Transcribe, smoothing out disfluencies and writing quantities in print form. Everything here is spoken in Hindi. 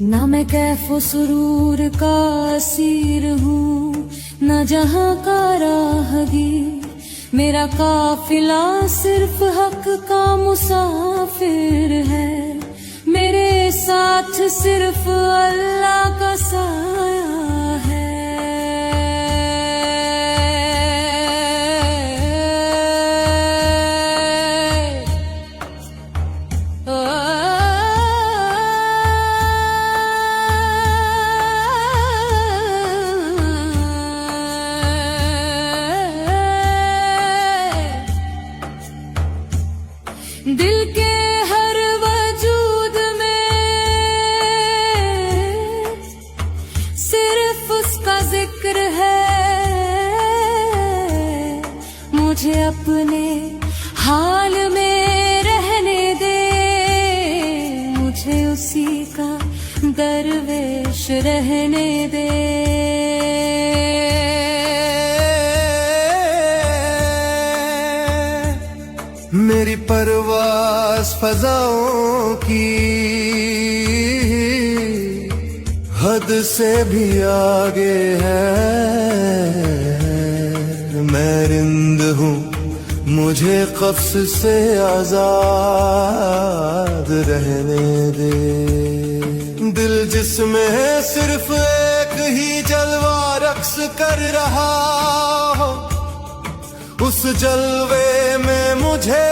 ना मैं कैफो सुरूर का असीर हूँ, न जहाँ का राहगीर। मेरा काफिला सिर्फ हक का मुसाफिर है। मेरे साथ सिर्फ अल्लाह का साया है। दिल के हर वजूद में सिर्फ उसका जिक्र है। मुझे अपने हाल में रहने दे, मुझे उसी का दरवेश रहने दे। मेरी परवाज़ फज़ाओं की हद से भी आगे है। मैं रिंद हूँ, मुझे क़फ्स से आज़ाद रहने दे। दिल जिसमें है सिर्फ एक ही जलवा रक्स कर रहा हो, उस जलवे में मुझे